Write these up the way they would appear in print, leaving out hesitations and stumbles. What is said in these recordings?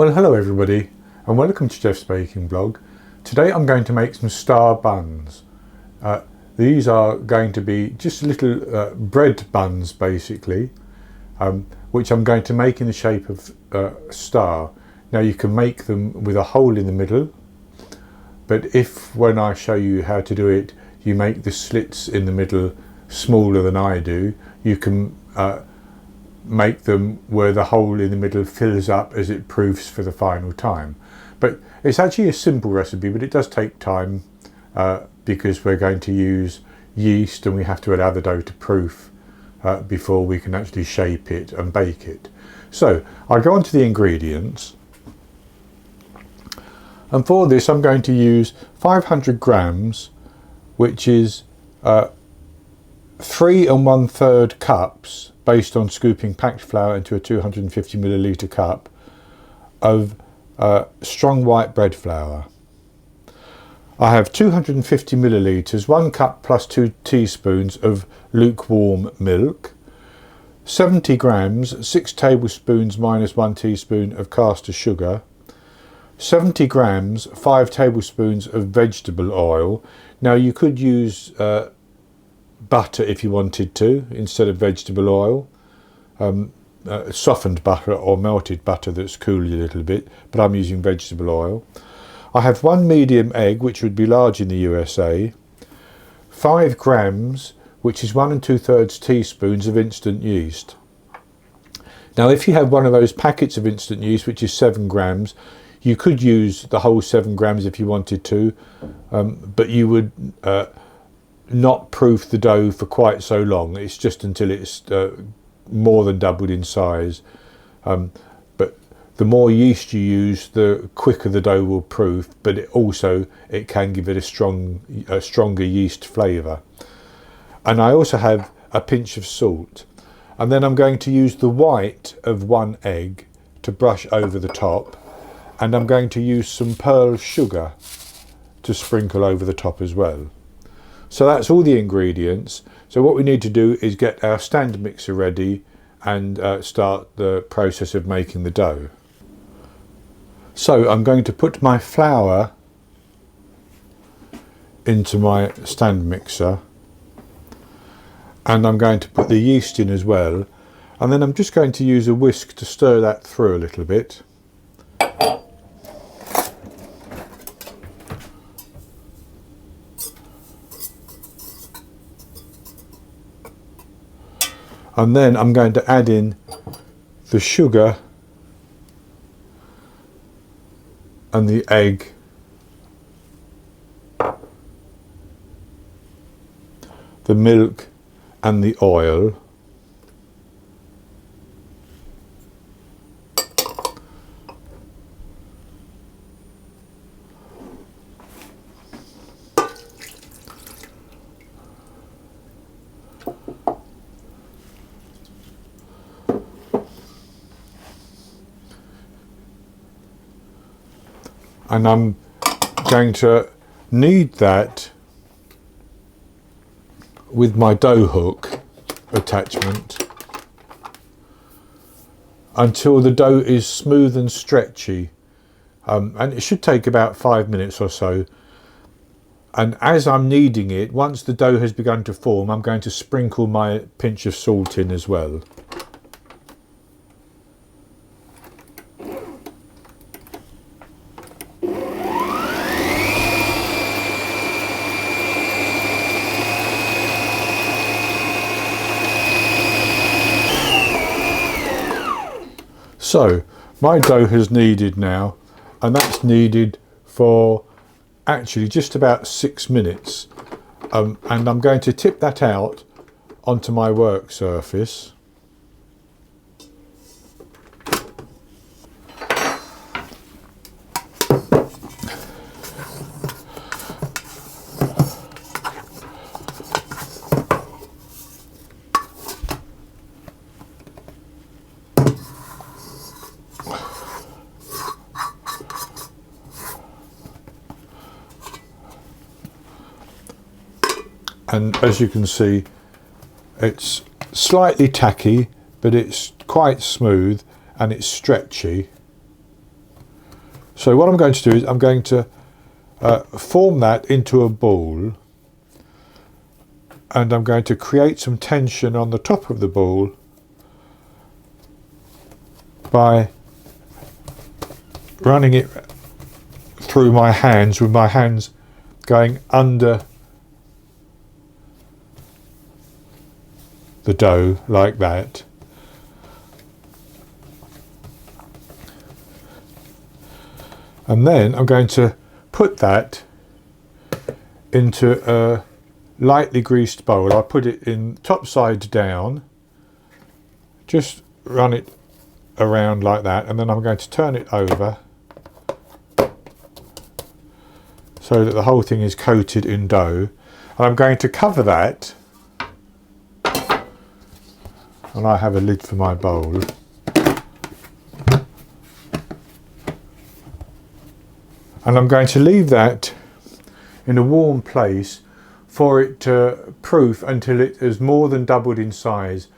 Well, hello everybody and welcome to Jeff's Baking Blog. Today I'm going to make some star buns. These are going to be just little bread buns basically, which I'm going to make in the shape of a star. Now you can make them with a hole in the middle, but if when I show you how to do it you make the slits in the middle smaller than I do, you can make them where the hole in the middle fills up as it proofs for the final time. But it's actually a simple recipe, but it does take time because we're going to use yeast and we have to allow the dough to proof before we can actually shape it and bake it. So I'll go on to the ingredients, and for this I'm going to use 500 grams, which is 3 1/3 cups, based on scooping packed flour into a 250 milliliter cup of strong white bread flour. I have 250 milliliters, 1 cup plus 2 teaspoons of lukewarm milk, 70 grams, 6 tablespoons minus 1 teaspoon of caster sugar, 70 grams, 5 tablespoons of vegetable oil. Now you could use butter if you wanted to instead of vegetable oil, softened butter or melted butter that's cooled a little bit, but I'm using vegetable oil. I have 1 medium egg, which would be large in the USA, 5 grams, which is 1 2/3 teaspoons of instant yeast. Now if you have one of those packets of instant yeast, which is 7 grams, you could use the whole 7 grams if you wanted to, but you would not proof the dough for quite so long. It's just until it's more than doubled in size. But the more yeast you use, the quicker the dough will proof, but it can give it a stronger yeast flavour. And I also have a pinch of salt. And then I'm going to use the white of 1 egg to brush over the top, and I'm going to use some pearl sugar to sprinkle over the top as well. So that's all the ingredients. So what we need to do is get our stand mixer ready and start the process of making the dough. So I'm going to put my flour into my stand mixer, and I'm going to put the yeast in as well, and then I'm just going to use a whisk to stir that through a little bit. And then I'm going to add in the sugar and the egg, the milk and the oil, and I'm going to knead that with my dough hook attachment until the dough is smooth and stretchy, and it should take about 5 minutes or so. And as I'm kneading it, once the dough has begun to form, I'm going to sprinkle my pinch of salt in as well. So my dough has kneaded now, and that's kneaded for actually just about 6 minutes, and I'm going to tip that out onto my work surface. And as you can see, it's slightly tacky, but it's quite smooth and it's stretchy. So what I'm going to do is I'm going to form that into a ball, and I'm going to create some tension on the top of the ball by running it through my hands, with my hands going under the dough like that. And then I'm going to put that into a lightly greased bowl. I put it in top side down, just run it around like that, and then I'm going to turn it over so that the whole thing is coated in dough. And I'm going to cover that, and I have a lid for my bowl. And I'm going to leave that in a warm place for it to proof until it has more than doubled in size.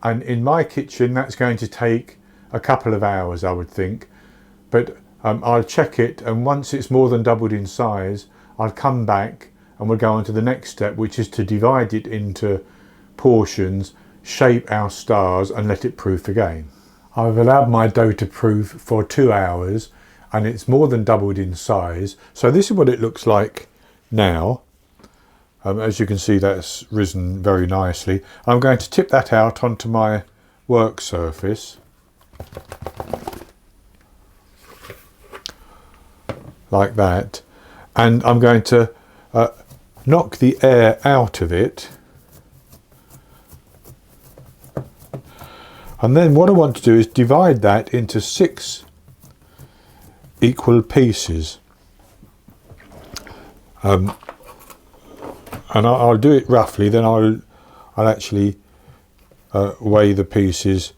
And in my kitchen, that's going to take a couple of hours, I would think. But I'll check it, and once it's more than doubled in size, I'll come back and we'll go on to the next step, which is to divide it into portions, shape our stars, and let it proof again. I've allowed my dough to proof for 2 hours, and it's more than doubled in size. So this is what it looks like now. As you can see, that's risen very nicely. I'm going to tip that out onto my work surface like that, and I'm going to knock the air out of it. And then what I want to do is divide that into 6 equal pieces. And I'll do it roughly, then I'll actually weigh the pieces,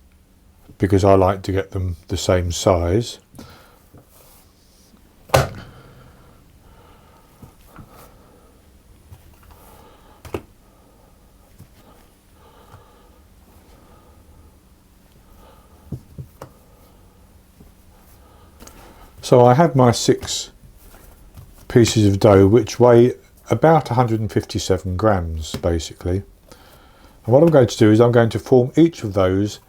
because I like to get them the same size. So I have my 6 pieces of dough, which weigh about 157 grams basically. And what I'm going to do is I'm going to form each of those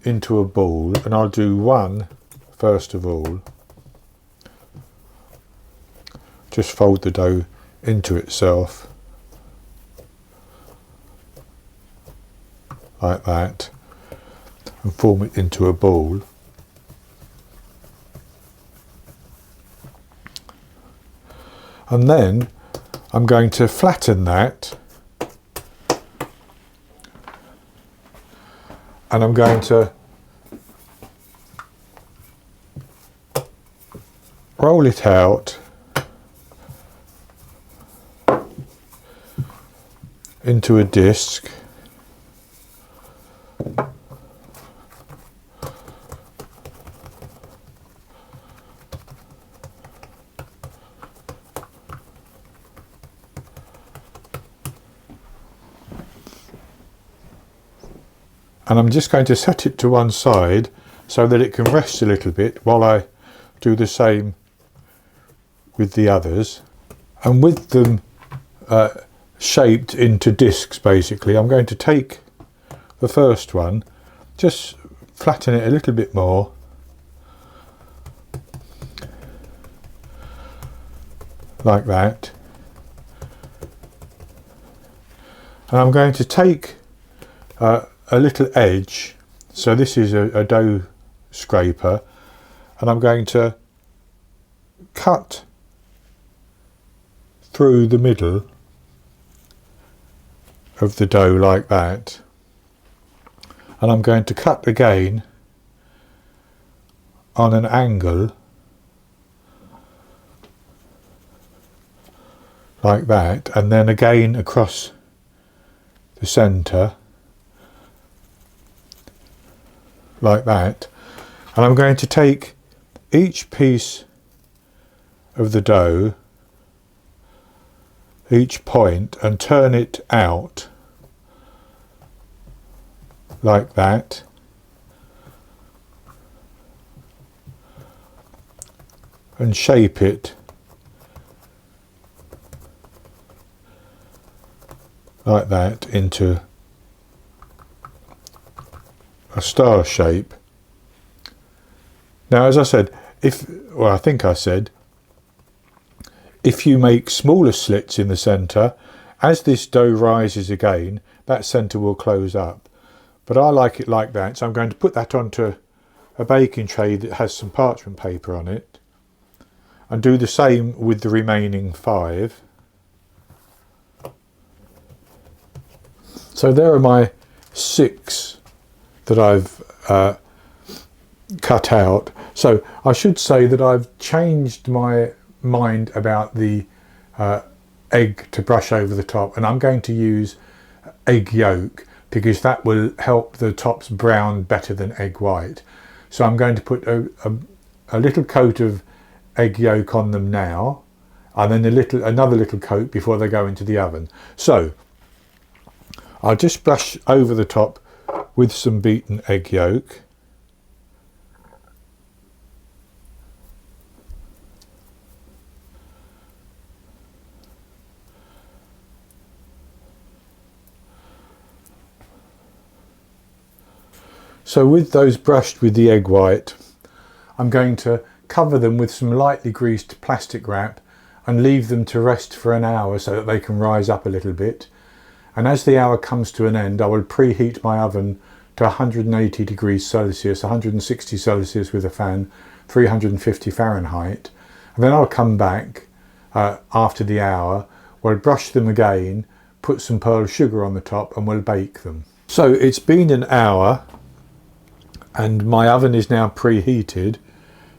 into a ball, and I'll do one first of all. Just fold the dough into itself like that and form it into a ball. And then I'm going to flatten that, and I'm going to roll it out into a disc. And I'm just going to set it to one side so that it can rest a little bit while I do the same with the others. And with them shaped into discs basically, I'm going to take the first one, just flatten it a little bit more, like that. And I'm going to take a little edge, so this is a dough scraper, and I'm going to cut through the middle of the dough like that, and I'm going to cut again on an angle like that, and then again across the centre like that. And I'm going to take each piece of the dough, each point, and turn it out like that. and shape it like that into a star shape. Now, as I said, I think I said, if you make smaller slits in the centre, as this dough rises again, that centre will close up. But I like it like that, so I'm going to put that onto a baking tray that has some parchment paper on it, and do the same with the remaining 5. So there are my 6 that I've cut out. So I should say that I've changed my mind about the egg to brush over the top, and I'm going to use egg yolk because that will help the tops brown better than egg white. So I'm going to put a little coat of egg yolk on them now, and then another little coat before they go into the oven. So I'll just brush over the top with some beaten egg yolk. So with those brushed with the egg white, I'm going to cover them with some lightly greased plastic wrap and leave them to rest for an hour so that they can rise up a little bit. And as the hour comes to an end, I will preheat my oven to 180 degrees Celsius, 160 Celsius with a fan, 350 Fahrenheit. And then I'll come back after the hour, we'll brush them again, put some pearl sugar on the top, and we'll bake them. So it's been an hour and my oven is now preheated.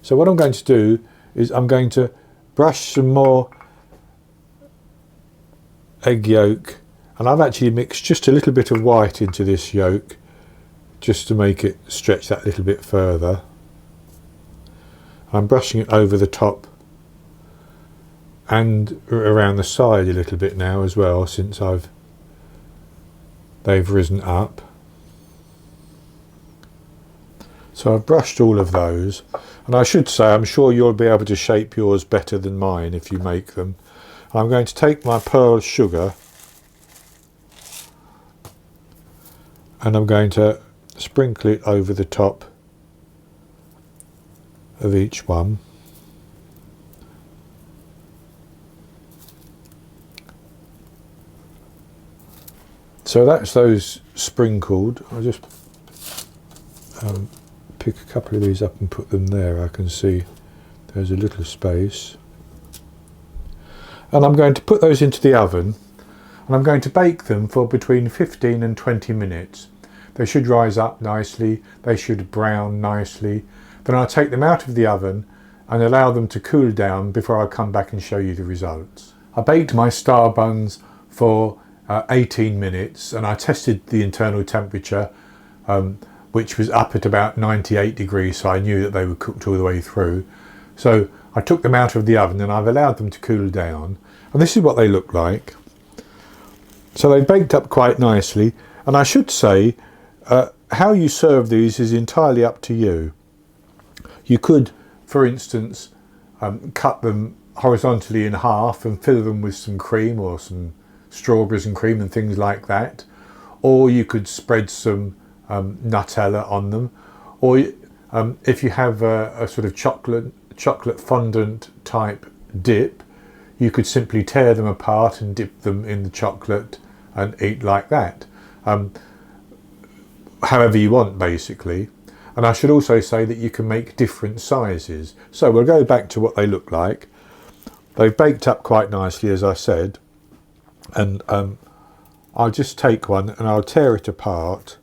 So what I'm going to do is I'm going to brush some more egg yolk, and I've actually mixed just a little bit of white into this yolk just to make it stretch that little bit further. I'm brushing it over the top and around the side a little bit now as well, since they've risen up. So I've brushed all of those, and I should say I'm sure you'll be able to shape yours better than mine if you make them. I'm going to take my pearl sugar and I'm going to sprinkle it over the top of each one. So that's those sprinkled. I'll just pick a couple of these up and put them there. I can see there's a little space. And I'm going to put those into the oven, and I'm going to bake them for between 15 and 20 minutes. They should rise up nicely, they should brown nicely. Then I'll take them out of the oven and allow them to cool down before I come back and show you the results. I baked my star buns for 18 minutes, and I tested the internal temperature, which was up at about 98 degrees, so I knew that they were cooked all the way through. So I took them out of the oven and I've allowed them to cool down, and this is what they look like. So they baked up quite nicely, and I should say how you serve these is entirely up to you. You could, for instance, cut them horizontally in half and fill them with some cream or some strawberries and cream and things like that, or you could spread some Nutella on them, or if you have a sort of chocolate fondant type dip, you could simply tear them apart and dip them in the chocolate and eat like that, however you want basically. And I should also say that you can make different sizes. So we'll go back to what they look like. They've baked up quite nicely, as I said, and I'll just take one and I'll tear it apart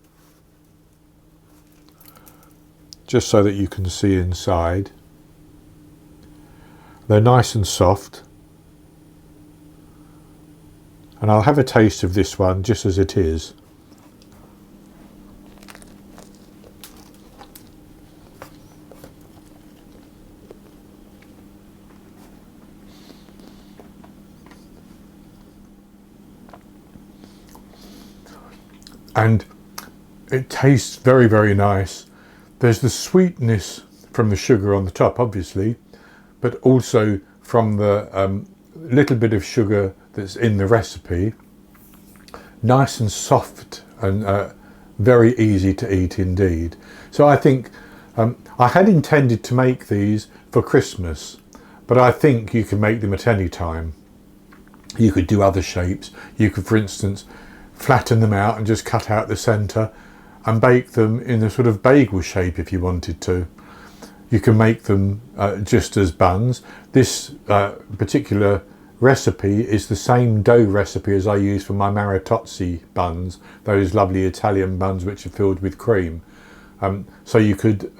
just so that you can see inside. They're nice and soft, and I'll have a taste of this one just as it is. And it tastes very, very nice. There's the sweetness from the sugar on the top, obviously, but also from the little bit of sugar that's in the recipe. Nice and soft and very easy to eat indeed. So I think I had intended to make these for Christmas, but I think you can make them at any time. You could do other shapes. You could, for instance, flatten them out and just cut out the centre and bake them in a sort of bagel shape if you wanted to. You can make them just as buns. This particular recipe is the same dough recipe as I use for my maritozzi buns, those lovely Italian buns which are filled with cream. So you could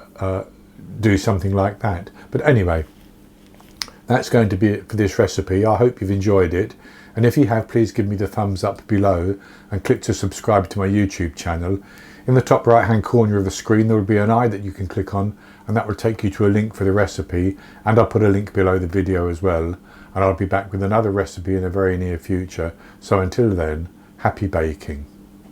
do something like that. But anyway, that's going to be it for this recipe. I hope you've enjoyed it. And if you have, please give me the thumbs up below and click to subscribe to my YouTube channel. In the top right hand corner of the screen there will be an eye that you can click on, and that will take you to a link for the recipe, and I'll put a link below the video as well, and I'll be back with another recipe in the very near future. So until then, happy baking.